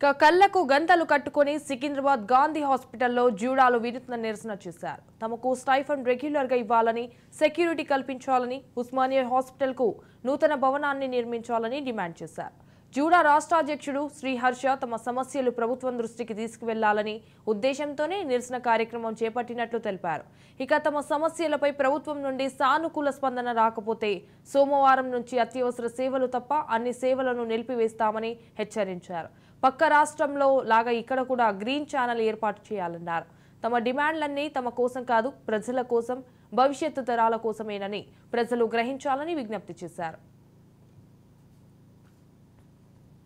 కళ్లకు గంతలు కట్టుకొని సికింద్రాబాద్ గాంధీ హాస్పిటల్లో జూడాలు వినూత్న నిరసన చేశారు. తమకు స్టైఫండ్ రెగ్యులర్ గా ఇవ్వాలని, సెక్యూరిటీ కల్పించాలని, ఉస్మానియా హాస్పిటల్ కు నూతన భవనాన్ని నిర్మించాలని డిమాండ్ చేశారు. జూడా రాష్ట్ర అధ్యక్షుడు శ్రీహర్ష తమ సమస్యలు ప్రభుత్వం దృష్టికి తీసుకువెళ్లాలని ఉద్దేశంతోనే నిరసన కార్యక్రమం చేపట్టినట్లు తెలిపారు. ఇక తమ సమస్యలపై ప్రభుత్వం నుండి సానుకూల స్పందన రాకపోతే సోమవారం నుంచి అత్యవసర సేవలు తప్ప అన్ని సేవలను నిలిపివేస్తామని హెచ్చరించారు. పక్క రాష్ట్రంలో లాగా ఇక్కడ కూడా గ్రీన్ ఛానల్ ఏర్పాటు చేయాలన్నారు. తమ డిమాండ్లన్నీ తమ కోసం కాదు, ప్రజల కోసం, భవిష్యత్తు తరాల కోసమేనని ప్రజలు గ్రహించాలని విజ్ఞప్తి చేశారు.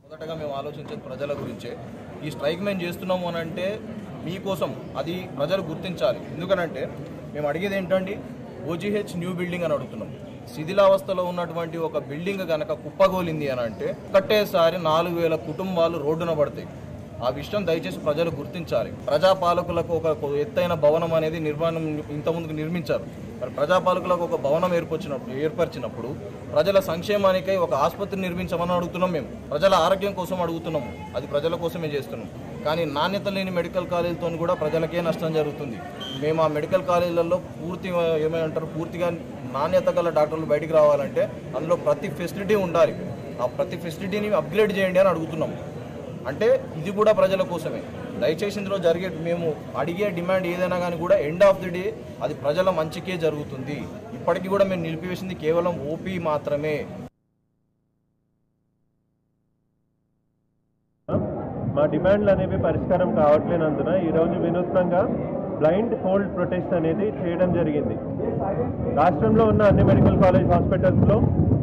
మొదటగా మేము ఆలోచించేది ప్రజల గురించే. ఈ స్ట్రైక్ మేము చేస్తున్నాము అని అంటే మీకోసం, అది ప్రజలు గుర్తించాలి. ఎందుకనంటే మేము అడిగేది ఏంటండి, ఓజీహెచ్ న్యూ బిల్డింగ్ అని అడుగుతున్నాం. శిథిలావస్థలో ఉన్నటువంటి ఒక బిల్డింగ్ కనుక కుప్పగోలింది అని అంటే ఒక్కటేసారి 4000 కుటుంబాలు రోడ్డున పడతాయి. ఆ విషయం దయచేసి ప్రజలు గుర్తించాలి. ప్రజాపాలకులకు ఒక ఎత్తైన భవనం అనేది నిర్మాణం ఇంతకుముందుకు నిర్మించారు. మరి ప్రజాపాలకులకు ఒక భవనం ఏర్పరిచినప్పుడు ప్రజల సంక్షేమానికై ఒక ఆసుపత్రి నిర్మించమని అడుగుతున్నాం. మేము ప్రజల ఆరోగ్యం కోసం అడుగుతున్నాము, అది ప్రజల కోసమే చేస్తున్నాం. కానీ నాణ్యత లేని మెడికల్ కాలేజీలతో కూడా ప్రజలకే నష్టం జరుగుతుంది. మేము ఆ మెడికల్ కాలేజీలలో పూర్తిగా నాణ్యత గల డాక్టర్లు బయటికి రావాలంటే అందులో ప్రతి ఫెసిలిటీ ఉండాలి. ఆ ప్రతి ఫెసిలిటీని అప్గ్రేడ్ చేయండి అని అడుగుతున్నాం. అంటే ఇది కూడా ప్రజల కోసమే. దయచేసి ఇందులో మేము అడిగే డిమాండ్ ఏదైనా కానీ కూడా ఎండ్ ఆఫ్ ది డే అది ప్రజల మంచికే జరుగుతుంది. ఇప్పటికీ కూడా మేము నిలిపివేసింది కేవలం ఓపీ మాత్రమే. మా డిమాండ్లు అనేవి పరిష్కారం కావట్లేనందున ఈరోజు వినూత్నంగా బ్లైండ్ ఫోల్డ్ ప్రొటెస్ట్ అనేది చేయడం జరిగింది. రాష్ట్రంలో ఉన్న అన్ని మెడికల్ కాలేజ్ హాస్పిటల్స్లో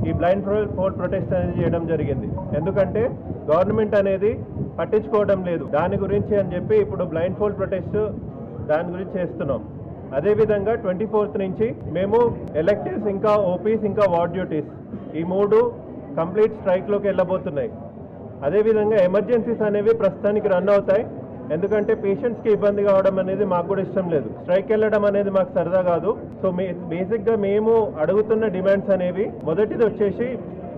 ఈ బ్లైండ్ ఫోల్డ్ ప్రొటెస్ట్ అనేది చేయడం జరిగింది. ఎందుకంటే గవర్నమెంట్ అనేది పట్టించుకోవడం లేదు దాని గురించి అని చెప్పి ఇప్పుడు బ్లైండ్ ఫోల్డ్ ప్రొటెస్ట్ దాని గురించి చేస్తున్నాం. అదేవిధంగా 24th నుంచి మేము ఎలెక్టివ్స్, ఇంకా ఓపీస్, ఇంకా వార్డ్ డ్యూటీస్ ఈ 3 కంప్లీట్ స్ట్రైక్లోకి వెళ్ళబోతున్నాయి. అదేవిధంగా ఎమర్జెన్సీస్ అనేవి ప్రస్తుతానికి రన్ అవుతాయి. ఎందుకంటే పేషెంట్స్కి ఇబ్బంది కావడం అనేది మాకు కూడా ఇష్టం లేదు. స్ట్రైక్ వెళ్ళడం అనేది మాకు సరదా కాదు. సో బేసిక్గా మేము అడుగుతున్న డిమాండ్స్ అనేవి, మొదటిది వచ్చేసి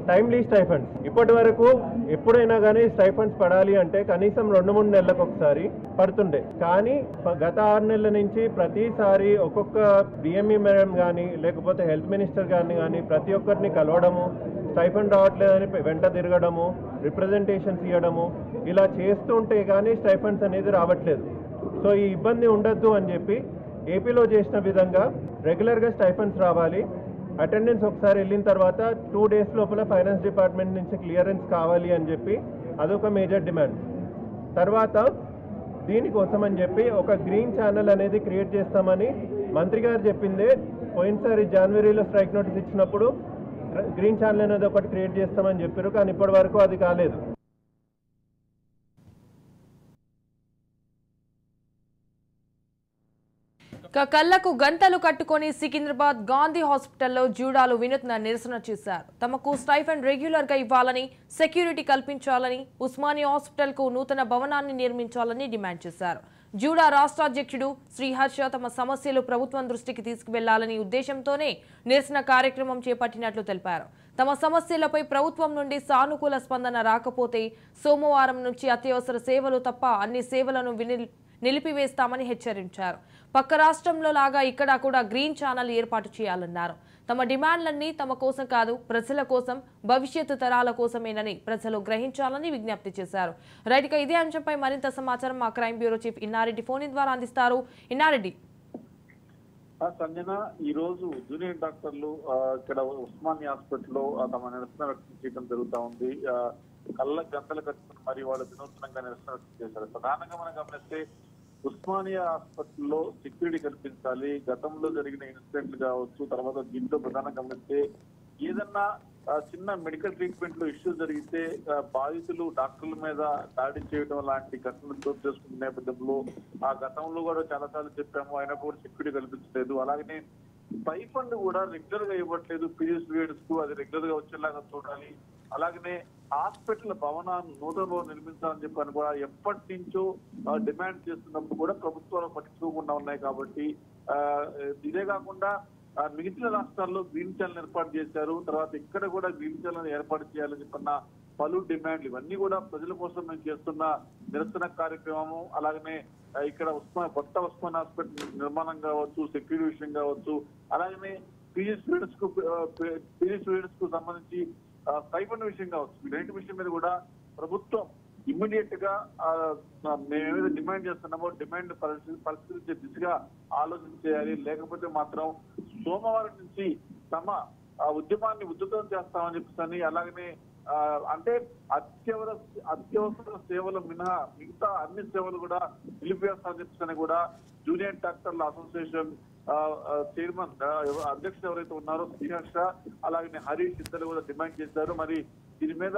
టైమ్లీ స్టైఫండ్స్. ఇప్పటి వరకు ఎప్పుడైనా కానీ స్టైఫండ్స్ పడాలి అంటే కనీసం 2-3 నెలలకు ఒకసారి పడుతుండే. కానీ గత 6 నెలల నుంచి ప్రతిసారి ఒక్కొక్క డిఎంఈ మేడం కానీ లేకపోతే హెల్త్ మినిస్టర్ గారిని కానీ ప్రతి ఒక్కరిని కలవడము, స్టైఫండ్ రావట్లేదని వెంట తిరగడము, రిప్రజెంటేషన్స్ ఇవ్వడము, ఇలా చేస్తుంటే కానీ స్టైఫండ్స్ అనేది రావట్లేదు. సో ఈ ఇబ్బంది ఉండద్దు అని చెప్పి ఏపీలో చేసిన విధంగా రెగ్యులర్గా స్టైఫండ్స్ రావాలి. అటెండెన్స్ ఒకసారి వెళ్ళిన తర్వాత 2 days లోపల ఫైనాన్స్ డిపార్ట్మెంట్ నుంచి క్లియరెన్స్ కావాలి అని చెప్పి అదొక మేజర్ డిమాండ్. తర్వాత దీనికోసం అని చెప్పి ఒక గ్రీన్ ఛానల్ అనేది క్రియేట్ చేస్తామని మంత్రి గారు చెప్పిందే. పోయినసారి జనవరిలో స్ట్రైక్ నోటీస్ ఇచ్చినప్పుడు గ్రీన్ ఛానల్ అనేది ఒకటి క్రియేట్ చేస్తామని చెప్పారు, కానీ ఇప్పటి వరకు అది కాలేదు. కళ్లకు గంతలు కట్టుకొని సికింద్రాబాద్ గాంధీ హాస్పిటల్లో జూడాలు వినూత్న నిరసన చేశారు. తమకు స్టైఫండ్ రెగ్యులర్ గా ఇవ్వాలని, సెక్యూరిటీ కల్పించాలని, ఉస్మానియా హాస్పిటల్ కు నూతన భవనాన్ని నిర్మించాలని డిమాండ్ చేశారు. జూడా రాష్ట్ర అధ్యక్షుడు శ్రీహర్ష తమ సమస్యలు ప్రభుత్వం దృష్టికి తీసుకువెళ్లాలని ఉద్దేశంతోనే నిరసన కార్యక్రమం చేపట్టినట్లు తెలిపారు. తమ సమస్యలపై ప్రభుత్వం నుండి సానుకూల స్పందన రాకపోతే సోమవారం నుంచి అత్యవసర సేవలు తప్ప అన్ని సేవలను నిలిపివేస్తామని హెచ్చరించారు. పక్క రాష్ట్రంలో లాగా ఇక్కడ కూడా గ్రీన్ ఛానల్ ఏర్పాటు చేయాలన్నారు. తమ డిమాండ్లన్నీ తమ కోసం కాదు, ప్రజల కోసం, భవిష్యత్తు తరాల కోసమేనని ప్రజలు గ్రహించాలని విజ్ఞప్తి చేశారు. రైట్గా ఇదే అంశంపై మరింత సమాచారం మా crime bureau chief Inna Reddy phone ద్వారా అందిస్తారు. ఇన్నారెడ్డి. సంజన, ఈ రోజు జూనియర్ డాక్టర్లు ఇక్కడ ఉస్మానియా హాస్పిటల్లో తమ నిరసన వ్యక్తం చేయడం జరుగుతూ ఉంది. కళ్ళ గంటలు కట్టుకుని మరి వాళ్ళు వినూత్నంగా నిరసన వ్యక్తం చేశారు. ప్రధానంగా మనం గమనిస్తే ఉస్మానియా హాస్పిటల్లో సెక్యూరిటీ కల్పించాలి. గతంలో జరిగిన ఇన్సిడెంట్లు కావచ్చు, తర్వాత దీంట్లో ప్రధానంగా గమనిస్తే ఏదన్నా చిన్న మెడికల్ ట్రీట్మెంట్ లో ఇష్యూ జరిగితే బాధితులు డాక్టర్ల మీద దాడి చేయడం లాంటి ఘటనలు చోటు చేసుకున్న నేపథ్యంలో ఆ గతంలో కూడా చాలా సార్లు చెప్పాము, అయినా కూడా సెక్యూరిటీ కల్పించలేదు. అలాగనే స్టైఫండ్ కూడా రెగ్యులర్ గా ఇవ్వట్లేదు. పీరియడ్స్ కు అది రెగ్యులర్ గా వచ్చేలాగా చూడాలి. అలాగనే హాస్పిటల్ భవనాన్ని నూతన భవనం నిర్మించాలని చెప్పని కూడా ఎప్పటి నుంచో డిమాండ్ చేస్తున్నప్పుడు కూడా ప్రభుత్వాలు పట్టించుకోకుండా ఉన్నాయి. కాబట్టి ఇదే కాకుండా మిగతా రాష్ట్రాల్లో గ్రీన్ ఛానల్ ఏర్పాటు చేశారు. తర్వాత ఇక్కడ కూడా గ్రీన్ ఛానల్ ఏర్పాటు చేయాలని చెప్పన్న పలు డిమాండ్లు ఇవన్నీ కూడా ప్రజల కోసం మేము చేస్తున్న నిరసన కార్యక్రమము. అలాగనే ఇక్కడ కొత్త ఉస్మాన్ హాస్పిటల్ నిర్మాణం కావచ్చు, సెక్యూరిటీ విషయం కావచ్చు, అలాగనే పీజీ స్టూడెంట్స్ కు సంబంధించి స్టైఫండ్ విషయం కావచ్చు, వీటి విషయం మీద కూడా ప్రభుత్వం ఇమ్మీడియట్ గా మేము ఏదైతే డిమాండ్ చేస్తున్నామో డిమాండ్ పరిశీలించే దిశగా ఆలోచన చేయాలి. లేకపోతే మాత్రం సోమవారం నుంచి తమ ఉద్యమాన్ని ఉధృతం చేస్తామని చెప్పేసి, అలాగనే అంటే అత్యవసర సేవలు మినహా మిగతా అన్ని సేవలు కూడా నిలిపివేస్తామని చెప్పేసి కూడా జూనియర్ డాక్టర్ల అసోసియేషన్ చైర్మన్ అధ్యక్షుడు ఎవరైతే ఉన్నారో శ్రీహర్ష, అలాగే హరీష్ ఇద్దరు కూడా డిమాండ్ చేశారు. మరి దీని మీద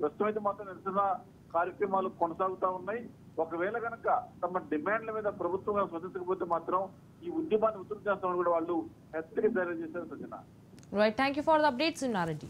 ప్రస్తుతం మాత్రం నిరసన కార్యక్రమాలు కొనసాగుతా ఉన్నాయి. ఒకవేళ కనుక తమ డిమాండ్ల మీద ప్రభుత్వం స్పందించకపోతే మాత్రం ఈ ఉద్యమాన్ని ఉధృతం చేస్తామని కూడా వాళ్ళు హెచ్చరిక జారీ చేశారు. Sanjana, right, thank you for the updates, సున్నారెడ్డి.